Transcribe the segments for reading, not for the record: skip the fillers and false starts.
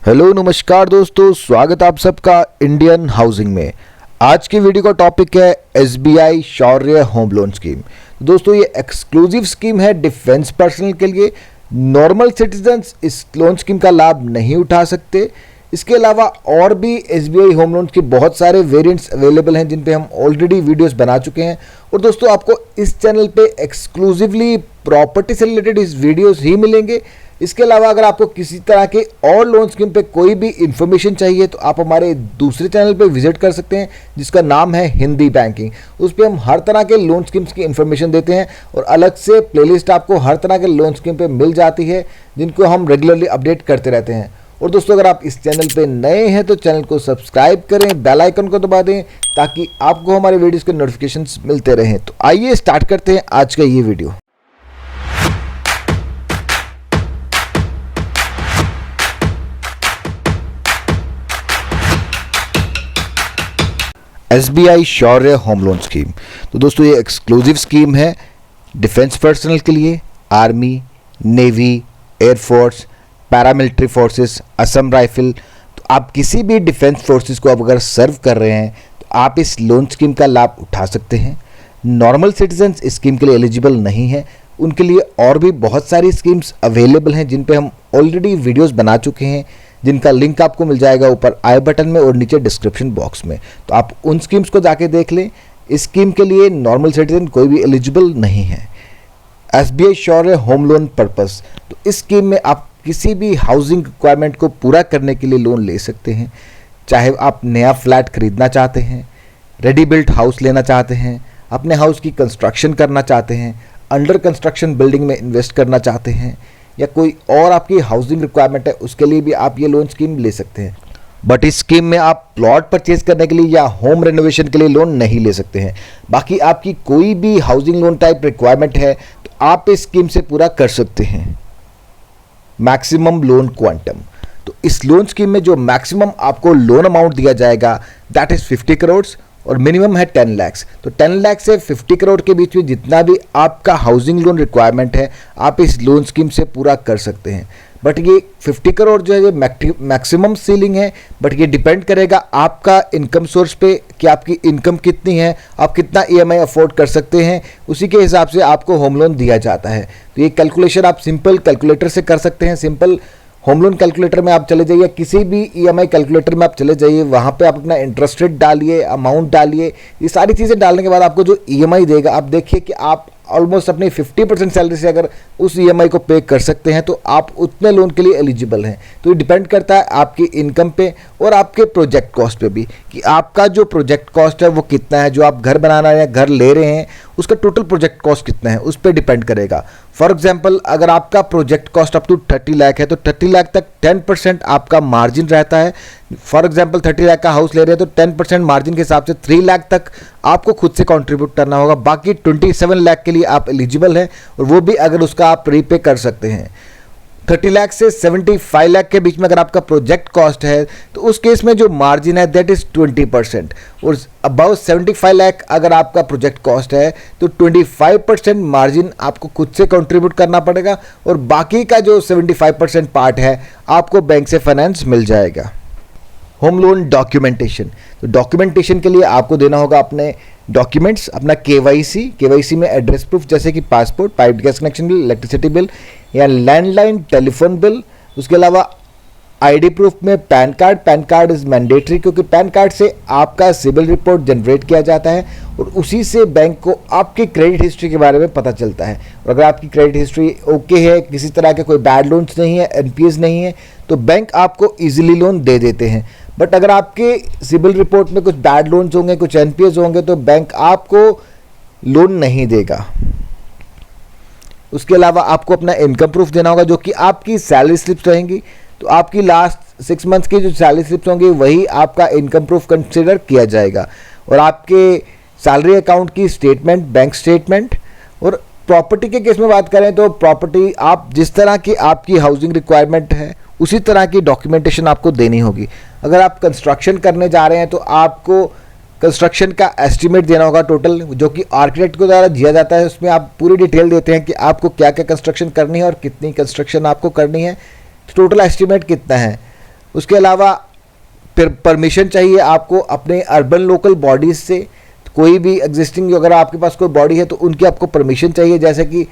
Hello नमस्कार दोस्तों, स्वागत आप सबका इंडियन हाउसिंग में। आज की वीडियो का टॉपिक है एसबीआई शौर्य होम लोन स्कीम। दोस्तों ये एक्सक्लूसिव स्कीम है डिफेंस पर्सनल के लिए। नॉर्मल सिटीजन्स इस लोन स्कीम का लाभ नहीं उठा सकते। इसके अलावा और भी एसबीआई होम लोन के बहुत सारे वेरिएंट्स अवेलेबल हैं जिन पे हम ऑलरेडी वीडियोस बना चुके हैं। और दोस्तों आपको इस चैनल पे एक्सक्लूसिवली प्रॉपर्टी से रिलेटेड इस वीडियोस ही मिलेंगे। इसके अलावा अगर आपको किसी तरह के और लोन स्कीम पे कोई भी इंफॉर्मेशन चाहिए तो आप हमारे दूसरे चैनल पे विजिट कर सकते हैं जिसका नाम है हिंदी बैंकिंग। उस पर हम हर तरह के लोन स्कीम्स की इंफॉर्मेशन देते हैं और अलग से प्लेलिस्ट आपको हर तरह के लोन स्कीम पे मिल जाती है जिनको हम रेगुलरली अपडेट करते रहते हैं। और दोस्तों अगर आप इस चैनल पे नए हैं तो चैनल को सब्सक्राइब करें, बेल आइकन को दबा दें ताकि आपको हमारे वीडियोस के नोटिफिकेशंस मिलते रहें। तो आइए स्टार्ट करते हैं आज का ये वीडियो। एसबीआई शौर्य होम लोन स्कीम। तो दोस्तों ये एक्सक्लूसिव स्कीम है डिफेंस पर्सनल के लिए, army, navy, air force, paramilitary forces, Assam rifle. तो आप किसी भी डिफेंस फोर्सेस को अगर सर्व कर रहे हैं तो आप इस लोन स्कीम का लाभ उठा सकते हैं। नॉर्मल सिटीजन्स इस स्कीम के लिए एलिजिबल नहीं है। उनके लिए और भी बहुत सारी स्कीम्स अवेलेबल हैं जिन पे हम ऑलरेडी वीडियोस बना चुके हैं, जिनका लिंक आपको मिल जाएगा ऊपर आई बटन में और नीचे डिस्क्रिप्शन बॉक्स में। तो आप उन स्कीम्स को जाके देख लें। इस स्कीम के लिए नॉर्मल सिटीजन कोई भी एलिजिबल नहीं है। एसबीआई शौर्य होम लोन पर्पस, तो इस स्कीम में आप किसी भी हाउसिंग रिक्वायरमेंट को पूरा करने के लिए लोन ले सकते हैं। चाहे आप नया फ्लैट खरीदना चाहते हैं, रेडी बिल्ट हाउस लेना चाहते हैं, अपने हाउस की कंस्ट्रक्शन करना चाहते हैं, अंडर कंस्ट्रक्शन बिल्डिंग में इन्वेस्ट करना चाहते हैं, या कोई और आपकी हाउसिंग रिक्वायरमेंट है उसके लिए भी आप ये लोन स्कीम ले सकते हैं। बट इस स्कीम में आप प्लॉट परचेज करने के लिए या होम रेनोवेशन के लिए लोन नहीं ले सकते हैं। बाकी आपकी कोई भी हाउसिंग लोन टाइप रिक्वायरमेंट है तो आप इस स्कीम से पूरा कर सकते हैं। मैक्सिमम लोन क्वांटम, तो इस लोन स्कीम में जो मैक्सिमम आपको लोन अमाउंट दिया जाएगा दैट इज 50 करोड़ और मिनिमम है 10 लाख। तो 10 लाख से 50 करोड़ के बीच में जितना भी आपका हाउसिंग लोन रिक्वायरमेंट है आप इस लोन स्कीम से पूरा कर सकते हैं। बट ये 50 करोड़ जो है ये मैक्सिमम सीलिंग है। बट ये डिपेंड करेगा आपका इनकम सोर्स पे कि आपकी इनकम कितनी है, आप कितना ईएमआई अफोर्ड कर सकते हैं, उसी के हिसाब से आपको होम लोन दिया जाता है। तो ये कैलकुलेशन आप सिंपल कैलकुलेटर से कर सकते हैं। सिंपल होम लोन कैलकुलेटर में आप चले जाइए, किसी भी ईएमआई कैलकुलेटर में आप चले जाइए, वहाँ पे आप अपना इंटरेस्ट रेट डालिए, अमाउंट डालिए। ये सारी चीज़ें डालने के बाद आपको जो ईएमआई देगा, आप देखिए कि आप ऑलमोस्ट अपनी 50% सैलरी से अगर उस ईएमआई को पे कर सकते हैं तो आप उतने लोन के लिए एलिजिबल हैं। तो ये डिपेंड करता है आपकी इनकम पे और आपके प्रोजेक्ट कॉस्ट पे भी कि आपका जो प्रोजेक्ट कॉस्ट है वो कितना है। जो आप घर बनाना या घर ले रहे हैं उसका टोटल प्रोजेक्ट कॉस्ट कितना है उस पर डिपेंड करेगा। फॉर एग्जाम्पल अगर आपका project cost up to 30 lakh है तो 30 लाख तक 10% आपका मार्जिन रहता है। फॉर एग्जाम्पल 30 लाख का हाउस ले रहे हैं तो 10% मार्जिन के हिसाब से 3 लाख तक आपको खुद से कंट्रीब्यूट करना होगा। बाकी 27 लाख के लिए आप एलिजिबल हैं और वो भी अगर उसका आप रीपे कर सकते हैं। 30 लाख से 75 लाख के बीच में अगर आपका प्रोजेक्ट कॉस्ट है तो उस केस में जो मार्जिन है दैट इज 20%। और अबाउट 75 लाख अगर आपका प्रोजेक्ट कॉस्ट है तो 25% मार्जिन आपको खुद से कंट्रीब्यूट करना पड़ेगा और बाकी का जो 75% पार्ट है आपको बैंक से फाइनेंस मिल जाएगा। होम लोन डॉक्यूमेंटेशन, तो डॉक्यूमेंटेशन के लिए आपको देना होगा अपने डॉक्यूमेंट्स, अपना केवाईसी में एड्रेस प्रूफ जैसे कि passport, pipe gas connection bill, electricity bill या लैंडलाइन टेलीफोन बिल। उसके अलावा आईडी प्रूफ में पैन कार्ड इज़ मैंडेटरी क्योंकि पैन कार्ड से आपका सिबिल रिपोर्ट जनरेट किया जाता है और उसी से बैंक को आपकी क्रेडिट हिस्ट्री के बारे में पता चलता है। और अगर आपकी क्रेडिट हिस्ट्री ओके है, किसी तरह के कोई बैड लोन्स नहीं है, एनपीएस नहीं है, तो बैंक आपको ईजिली लोन दे देते हैं। बट अगर आपके सिबिल रिपोर्ट में कुछ बैड लोन्स होंगे, कुछ एनपीएस होंगे तो बैंक आपको लोन नहीं देगा। उसके अलावा आपको अपना इनकम प्रूफ देना होगा जो कि आपकी सैलरी स्लिप्स रहेंगी। तो आपकी लास्ट 6 मंथ्स की जो सैलरी स्लिप्स होंगी वही आपका इनकम प्रूफ कंसिडर किया जाएगा। और आपके सैलरी अकाउंट की स्टेटमेंट, बैंक स्टेटमेंट। और प्रॉपर्टी के केस में बात करें तो प्रॉपर्टी आप जिस तरह की आपकी हाउसिंग रिक्वायरमेंट है उसी तरह की डॉक्यूमेंटेशन आपको देनी होगी। अगर आप कंस्ट्रक्शन करने जा रहे हैं तो आपको कंस्ट्रक्शन का एस्टीमेट देना होगा टोटल, जो कि आर्किटेक्ट के द्वारा दिया जाता है। उसमें आप पूरी डिटेल देते हैं कि आपको क्या क्या कंस्ट्रक्शन करनी है और कितनी कंस्ट्रक्शन आपको करनी है, टोटल एस्टीमेट कितना है। उसके अलावा परमिशन चाहिए आपको अपने अर्बन लोकल बॉडीज़ से। कोई भी एग्जिस्टिंग अगर आपके पास कोई बॉडी है तो उनकी आपको परमिशन चाहिए, जैसे कि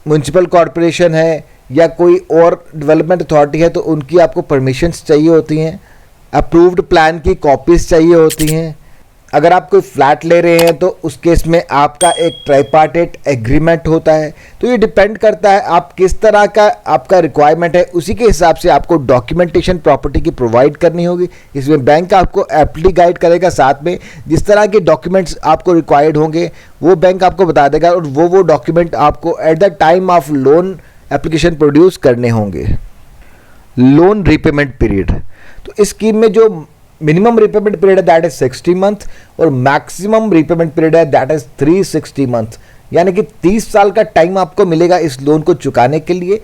म्यूनसिपल कॉरपोरेशन है या कोई और डेवलपमेंट अथॉरिटी है तो उनकी आपको परमिशंस चाहिए होती हैं। अप्रूव्ड प्लान की कॉपीज़ चाहिए होती हैं। अगर आप कोई फ्लैट ले रहे हैं तो उस केस में आपका एक ट्राइपार्टेट एग्रीमेंट होता है। तो ये डिपेंड करता है आप किस तरह का आपका रिक्वायरमेंट है, उसी के हिसाब से आपको डॉक्यूमेंटेशन प्रॉपर्टी की प्रोवाइड करनी होगी। इसमें बैंक आपको एप्टली गाइड करेगा, साथ में जिस तरह के डॉक्यूमेंट्स आपको रिक्वायर्ड होंगे वो बैंक आपको बता देगा और वो डॉक्यूमेंट आपको at the time of loan application produce करने होंगे। लोन रीपेमेंट पीरियड, तो इस स्कीम में जो मिनिमम रिपेमेंट पीरियड है दैट इज 60 मंथ और मैक्सिमम रिपेमेंट पीरियड है दैट इज 360 मंथ, यानी कि 30 साल का टाइम आपको मिलेगा इस लोन को चुकाने के लिए।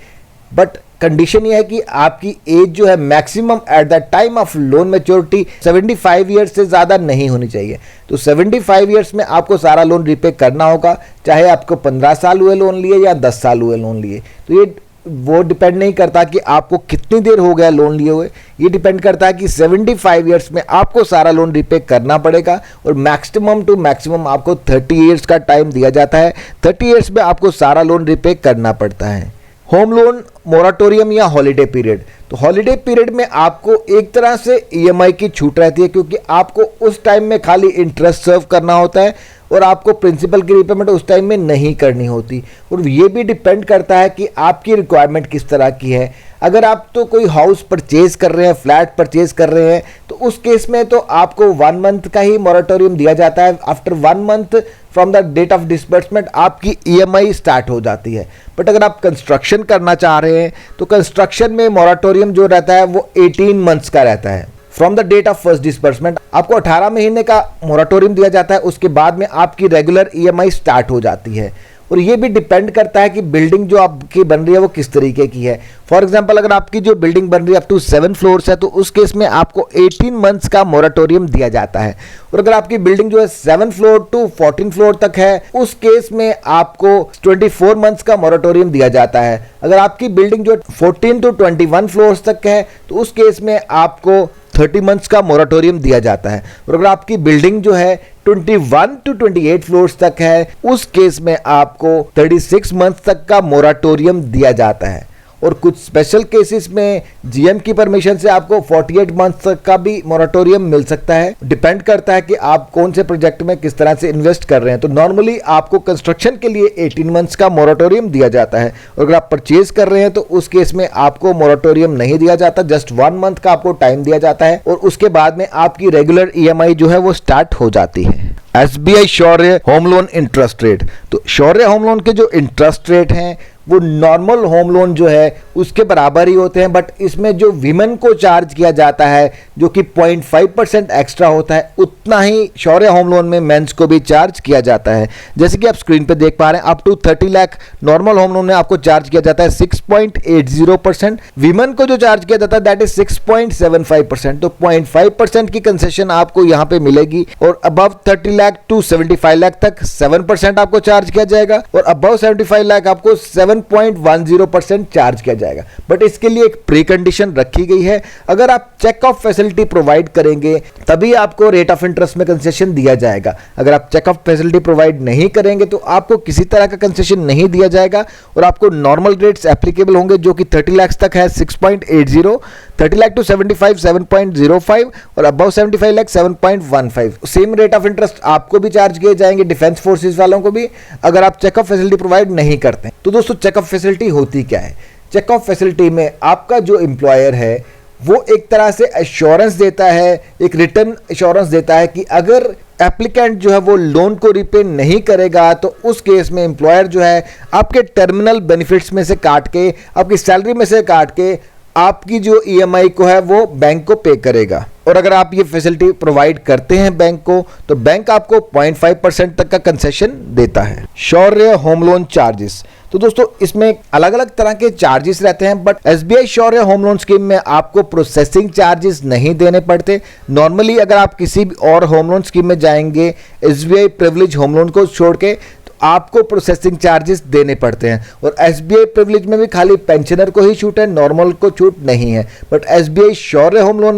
बट कंडीशन ये है कि आपकी एज जो है maximum at the time of loan maturity 75 years से ज़्यादा नहीं होनी चाहिए। तो 75 ईयर्स में आपको सारा लोन रिपे करना होगा, चाहे आपको 15 साल हुए लोन लिए या 10 साल हुए लोन लिए। तो ये वो डिपेंड नहीं करता कि आपको कितनी देर हो गया लोन लिए हुए, ये डिपेंड करता है कि 75 ईयर्स में आपको सारा लोन रिपे करना पड़ेगा और मैक्सिमम टू मैक्सिमम आपको 30 ईयर्स का टाइम दिया जाता है। 30 ईयर्स में आपको सारा लोन रिपे करना पड़ता है। होम लोन मोराटोरियम या हॉलीडे पीरियड, तो हॉलीडे पीरियड में आपको एक तरह से ईएमआई की छूट रहती है, क्योंकि आपको उस टाइम में खाली इंटरेस्ट सर्व करना होता है और आपको प्रिंसिपल की रिपेमेंट उस टाइम में नहीं करनी होती। और ये भी डिपेंड करता है कि आपकी रिक्वायरमेंट किस तरह की है। अगर आप तो कोई हाउस परचेज कर रहे हैं, फ्लैट परचेज कर रहे हैं, तो उस केस में तो आपको 1 मंथ का ही मोराटोरियम दिया जाता है। After 1 month from the date of disbursement आपकी ईएमआई स्टार्ट हो जाती है। बट अगर आप कंस्ट्रक्शन करना चाह रहे हैं तो कंस्ट्रक्शन में मोराटोरियम जो रहता है वो 18 मंथ्स का रहता है। From the date of first disbursement आपको 18 महीने का मोराटोरियम दिया जाता है, उसके बाद में आपकी रेगुलर ईएमआई स्टार्ट हो जाती है। और ये भी डिपेंड करता है कि बिल्डिंग जो आपकी बन रही है वो किस तरीके की है। फॉर एग्जांपल अगर आपकी जो बिल्डिंग बन रही है अप टू 7 फ्लोर्स है तो उस केस में आपको 18 मंथ्स का मोराटोरियम दिया जाता है। और अगर आपकी बिल्डिंग जो है 7 फ्लोर टू 14 फ्लोर तक है उस केस में आपको 24 मंथ्स का मोराटोरियम दिया जाता है। अगर आपकी बिल्डिंग जो 14 टू 21 फ्लोर्स तक है तो उस केस में आपको 30 मंथ्स का मोराटोरियम दिया जाता है। और अगर आपकी बिल्डिंग जो है 21 टू 28 फ्लोर्स तक है उस केस में आपको 36 मंथ तक का मोराटोरियम दिया जाता है। और कुछ स्पेशल केसेस में जीएम की परमिशन से आपको 48 मंथ तक का भी मोराटोरियम मिल सकता है। डिपेंड करता है कि आप कौन से प्रोजेक्ट में किस तरह से इन्वेस्ट कर रहे हैं। तो नॉर्मली आपको कंस्ट्रक्शन के लिए 18 मंथ्स का मोराटोरियम दिया जाता है और अगर आप परचेज कर रहे हैं तो उस केस में आपको मोराटोरियम नहीं दिया जाता, जस्ट 1 मंथ का आपको टाइम दिया जाता है और उसके बाद में आपकी रेगुलर ईएमआई जो है वो स्टार्ट हो जाती है। एसबीआई शौर्य होम लोन इंटरेस्ट रेट, तो शौर्य होम लोन के जो इंटरेस्ट रेट हैं वो नॉर्मल होम लोन जो है उसके बराबर ही होते हैं, बट इसमें जो विमेन को चार्ज किया जाता है जो कि 0.5% एक्स्ट्रा होता है उतना ही शौर्य होम लोन में मेंस को भी चार्ज किया जाता है। जैसे कि आप स्क्रीन पे देख पा रहे हैं up to 30 lakh normal home loan में आपको चार्ज किया जाता है 6.80%। विमेन को जो चार्ज किया जाता है दैट इज 6.75%। तो 0.5% की कंसेशन आपको यहाँ पे मिलेगी और अबव 30 लाख टू 75 लाख तक 7% आपको चार्ज किया जाएगा और अबव 75 लाख आपको 7.10% चार्ज किया जाएगा। बट इसके लिए एक प्री कंडीशन रखी गई है, अगर आप चेक ऑफ फैसिलिटी प्रोवाइड करेंगे तभी आपको रेट ऑफ इंटरेस्ट में कंसेशन दिया जाएगा। अगर आप चेक ऑफ फैसिलिटी प्रोवाइड नहीं करेंगे तो आपको किसी तरह का कंसेशन नहीं दिया जाएगा और आपको नॉर्मल रेट्स एप्लीकेबल होंगे जो कि 30 लाख तक है 6.80, 30 लाख टू 75 7.05 और above 75 lakh 7.15। Same rate of interest आपको भी चार्ज किए जाएंगे, डिफेंस फोर्सेस वालों को भी, अगर आप चेक ऑफ फैसिलिटी प्रोवाइड नहीं करते। तो दोस्तों चेक ऑफ फैसिलिटी होती क्या है? चेक ऑफ फैसिलिटी में आपका जो एम्प्लॉयर है वो एक तरह से एश्योरेंस देता है, एक रिटर्न एश्योरेंस देता है कि अगर एप्लीकेंट जो है वो लोन को रिपे नहीं करेगा तो उस केस में एम्प्लॉयर जो है आपके टर्मिनल बेनिफिट्स में से काट के, आपकी सैलरी में से काट के आपकी जो ईएमआई को है वो बैंक को पे करेगा। और अगर आप ये फैसिलिटी प्रोवाइड करते हैं बैंक को तो बैंक आपको 0.5% तक का कंसेशन देता है। शौर्य होम लोन चार्जेस, तो दोस्तों इसमें अलग अलग तरह के चार्जेस रहते हैं, but SBI Shaurya home loan scheme में आपको प्रोसेसिंग चार्जेस नहीं देने पड़ते। नॉर्मली अगर आप किसी भी और होम लोन स्कीम में जाएंगे एसबीआई प्रिविलेज होम लोन को छोड़ के तो आपको प्रोसेसिंग चार्जेस देने पड़ते हैं। और SBI प्रिविलेज में भी खाली पेंशनर को ही छूट है, नॉर्मल को छूट नहीं है। But SBI Shaurya home loan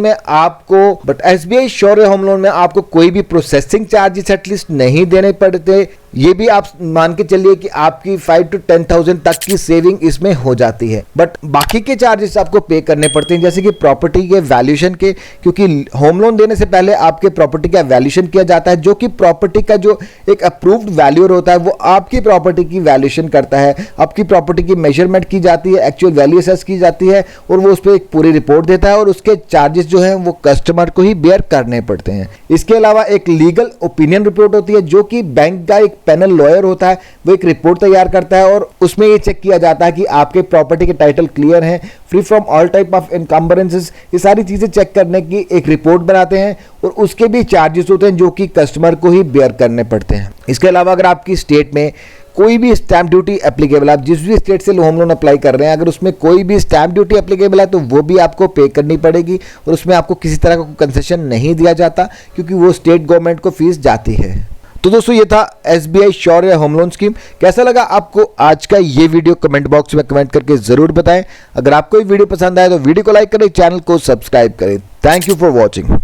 में आपको कोई भी प्रोसेसिंग चार्जेस एटलीस्ट नहीं देने पड़ते। ये भी आप मान के चलिए कि आपकी 5 to 10,000 तक की सेविंग इसमें हो जाती है। बट बाकी के चार्जेस आपको पे करने पड़ते हैं, जैसे कि प्रॉपर्टी के वैल्यूएशन के, क्योंकि होम लोन देने से पहले आपके प्रॉपर्टी का वैल्यूएशन किया जाता है, जो कि प्रॉपर्टी का जो एक अप्रूव्ड वैल्यूअर होता है वो आपकी प्रॉपर्टी की वैल्यूएशन करता है। आपकी प्रॉपर्टी की मेजरमेंट की जाती है, एक्चुअल वैल्यू असेस की जाती है और वो उस पर एक पूरी रिपोर्ट देता है और उसके चार्जेस जो है वो कस्टमर को ही बेयर करने पड़ते हैं। इसके अलावा एक लीगल ओपिनियन रिपोर्ट होती है, जो कि बैंक का एक पैनल लॉयर होता है, वो एक रिपोर्ट तैयार करता है और उसमें ये चेक किया जाता है कि आपके प्रॉपर्टी के टाइटल क्लियर हैं, free from all type of इनकम्बरेंसेस। ये सारी चीजें चेक करने की एक रिपोर्ट बनाते हैं और उसके भी चार्जेस होते हैं जो कि कस्टमर को ही बेयर करने पड़ते हैं। इसके अलावा अगर आपकी स्टेट में कोई भी स्टैंप ड्यूटी एप्लीकेबल, आप जिस भी स्टेट से होम लोन अप्लाई कर रहे हैं, अगर उसमें कोई भी स्टैंप ड्यूटी एप्लीकेबल है तो वो भी आपको पे करनी पड़ेगी और उसमें आपको किसी तरह का कंसेशन नहीं दिया जाता, क्योंकि वो स्टेट गवर्नमेंट को फीस जाती है। तो दोस्तों ये था SBI शौर्य होम लोन स्कीम। कैसा लगा आपको आज का ये वीडियो, कमेंट बॉक्स में कमेंट करके जरूर बताएं। अगर आपको ये वीडियो पसंद आए तो वीडियो को लाइक करें, चैनल को सब्सक्राइब करें। Thank you for watching.